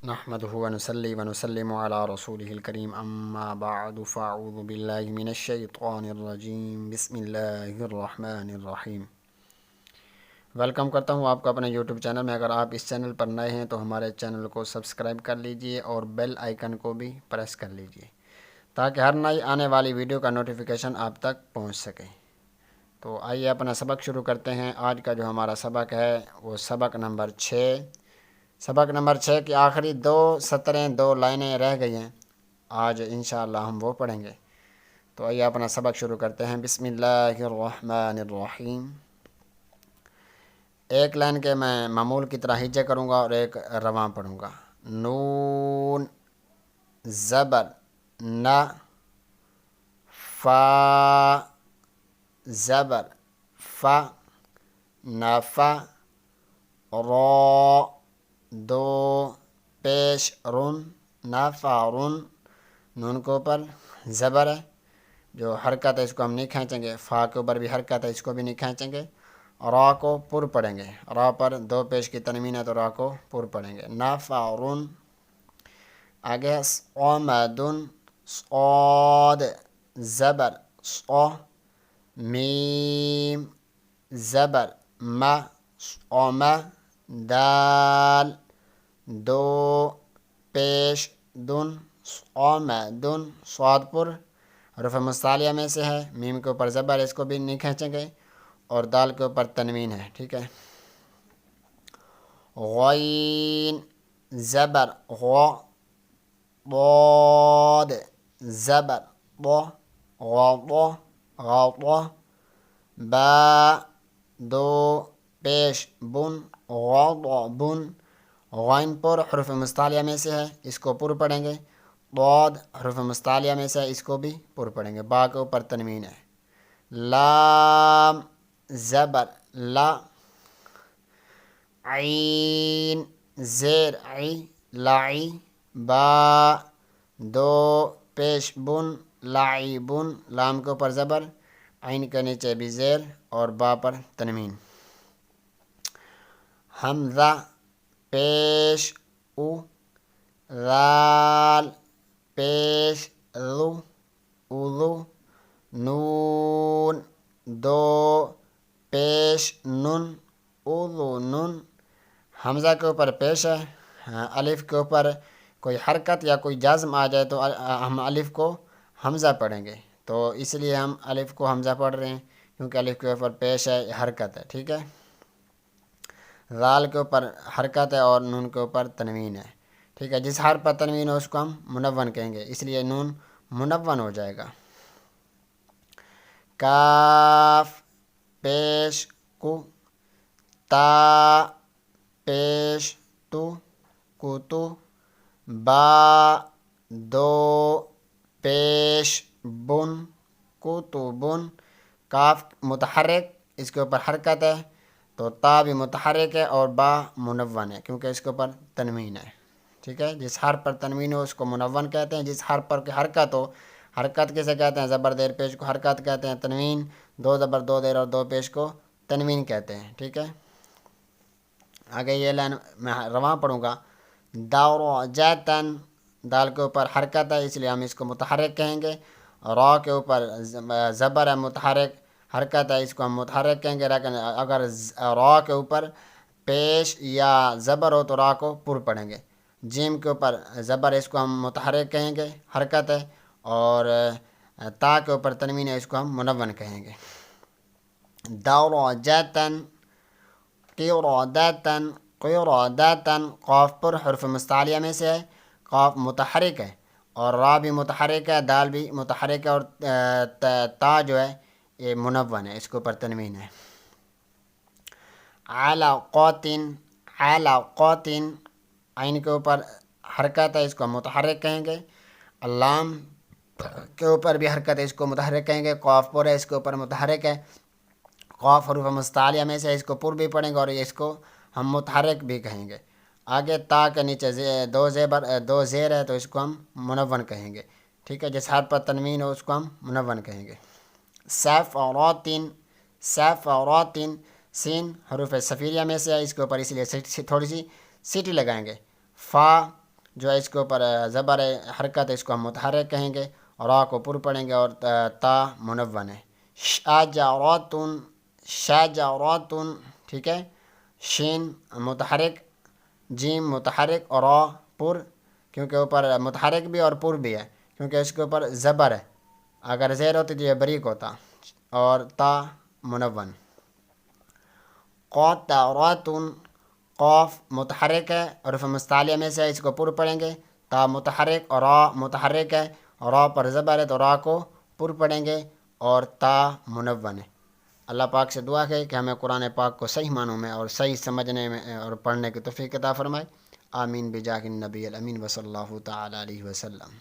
نحمدہ ونصلی ونسلم علی رسولہ الکریم اما بعد فاعوذ باللہ من الشیطان الرجیم بسم اللہ الرحمن الرحیم۔ ویلکم کرتا ہوں آپ کو اپنے یوٹیوب چینل میں۔ اگر آپ اس چینل پر نئے ہیں تو ہمارے چینل کو سبسکرائب کر لیجئے اور بیل آئیکن کو بھی پریس کر لیجئے تاکہ ہر نئی آنے والی ویڈیو کا نوٹیفیکیشن آپ تک پہنچ سکے۔ تو آئیے اپنا سبق شروع کرتے ہیں۔ آج کا جو ہمارا سبق ہے وہ سبق نمبر 6۔ سبق نمبر 6 کی آخری 2 سطریں 2 لائنیں رہ گئی ہیں، آج انشاءاللہ ہم وہ پڑھیں گے۔ تو آئیے اپنا سبق شروع کرتے ہیں۔ بسم اللہ الرحمن الرحیم۔ ایک لائن کے میں معمول کی طرح ہجے کروں گا اور ایک رواں پڑھوں گا۔ نون زبر نا، فا زبر فا نفا، را دو پیش رن نفارن، نون کے اوپر زبر ہے، جو حرکت ہے اس کو ہم نہیں کھینچیں گے۔ فا کے اوپر بھی حرکت ہے، اس کو بھی نہیں کھینچیں گے۔ را کو پر پڑھیں گے، را پر دو پیش کی تنوین ہے تو را کو پر پڑھیں گے۔ نفارن، آگے ہے صامدن، صاد زبر صا، میم زبر ما، صامہ دال دو پیش دن، صامدن، صاد پر حروف مستعلیہ میں سے ہے، میم کے اوپر زبر ہے، اس کو بھی نہیں کھینچیں گے، اور دال کے اوپر تنوین ہے، ٹھیک ہے۔ غین زبر غا، ضاد زبر ضا، غاضا غاضا، با دو پیش بن، غضبن، غین پر حروف مستعلیہ میں سے ہے، اس کو پر پڑھیں گے۔ ضاد حروف مستعلیہ میں سے ہے، اس کو بھی پر پڑھیں گے، با کے اوپر تنوین ہے۔ لام زبر لا، عین زیر عی لاعی، با دو پیش بن لاعبن، لام کے اوپر زبر، عین کے نیچے بھی زیر اور با پر تنوین۔ حمزہ پیش او، ذال پیش ذو اذو، نون دو پیش نن اذنن، حمزہ کے اوپر پیش ہے، الف کے اوپر کوئی حرکت یا کوئی جزم آ جائے تو ہم الف کو حمزہ پڑھیں گے، تو اس لیے ہم الف کو حمزہ پڑھ رہے ہیں کیونکہ الف کے اوپر پیش ہے، حرکت ہے، ٹھیک ہے۔ ذال کے اوپر حرکت ہے اور نون کے اوپر تنوین ہے، ٹھیک ہے۔ جس حرف پر تنوین ہو اس کو ہم منون کہیں گے، اس لیے نون منون ہو جائے گا۔ کاف پیش کو، تا پیش تو کوتو، با دو پیش بن کوتبن، کاف متحرک، اس کے اوپر حرکت ہے تو تا بھی متحرک ہے اور با منون ہے کیونکہ اس کے اوپر تنوین ہے، ٹھیک ہے۔ جس حرف پر تنوین ہو اس کو منون کہتے ہیں، جس حرف پر حرکت ہو، حرکت کسے کہتے ہیں؟ زبر دیر پیش کو حرکت کہتے ہیں، تنوین دو زبر دو دیر اور دو پیش کو تنوین کہتے ہیں، ٹھیک ہے۔ آگے یہ لائن میں رواں پڑھوں گا۔ درجتن، دال کے اوپر حرکت ہے اس لیے ہم اس کو متحرک کہیں گے، را کے اوپر زبر ہے متحرک، حرکت ہے، اس کو ہم متحرک کہیں گے، لیکن اگر را کے اوپر پیش یا زبر ہو تو را کو پر پڑھیں گے۔ جیم کے اوپر زبر ہے، اس کو ہم متحرک کہیں گے، حرکت ہے، اور تا کے اوپر تنوین ہے، اس کو ہم منون کہیں گے۔ درجتن، قردتن قردتن، قاف پر حرف مستعلیہ میں سے ہے، قاف متحرک ہے اور را بھی متحرک ہے، دال بھی متحرک ہے، اور تا جو ہے یہ منون ہے، اس کے اوپر تنوین ہے۔ علقاتن علقاتن، عین کے اوپر حرکت ہے، اس کو متحرک کہیں گے، لام کے اوپر بھی حرکت ہے، اس کو متحرک کہیں گے، قاف پر ہے اس کے اوپر متحرک ہے، قاف حروف مستعلیہ میں سے اس کو پر بھی پڑھیں گے اور اس کو ہم متحرک بھی کہیں گے۔ آگے تا کے نیچے دو زیر ہے تو اس کو ہم منون کہیں گے، ٹھیک ہے۔ جس حرف پر تنوین ہو اس کو ہم منون کہیں گے۔ سفراتن سفراتن، سین حروف صفیریہ میں سے ہے، اس کے اوپر اس لیے تھوڑی سی سیٹی لگائیں گے۔ فا جو ہے اس کے اوپر زبر حرکت ہے، اس کو ہم متحرک کہیں گے، اور را کو پر پڑھیں گے، اور تا منون ہے۔ شجرۃ، شجرۃ، ٹھیک ہے، شین متحرک، جیم متحرک، اور را پر، کیونکہ اوپر متحرک بھی اور پر بھی ہے، کیونکہ اس کے اوپر زبر ہے، اگر زیر ہوتی تو یہ بریک ہوتا، اور تا منون۔ قطرۃ، قوف متحرک ہے، اور حروف مستعلیہ میں سے اس کو پر پڑھیں گے، تا متحرک اور را متحرک ہے، اور را پر زبر ہے تو را کو پر پڑھیں گے، اور تا منون ہے۔ اللہ پاک سے دعا ہے کہ ہمیں قرآن پاک کو صحیح معنوں میں اور صحیح سمجھنے میں اور پڑھنے کی توفیق عطا فرمائے۔ آمین بجاہ النبی الامین وصلی اللہ تعالی علیہ وسلم۔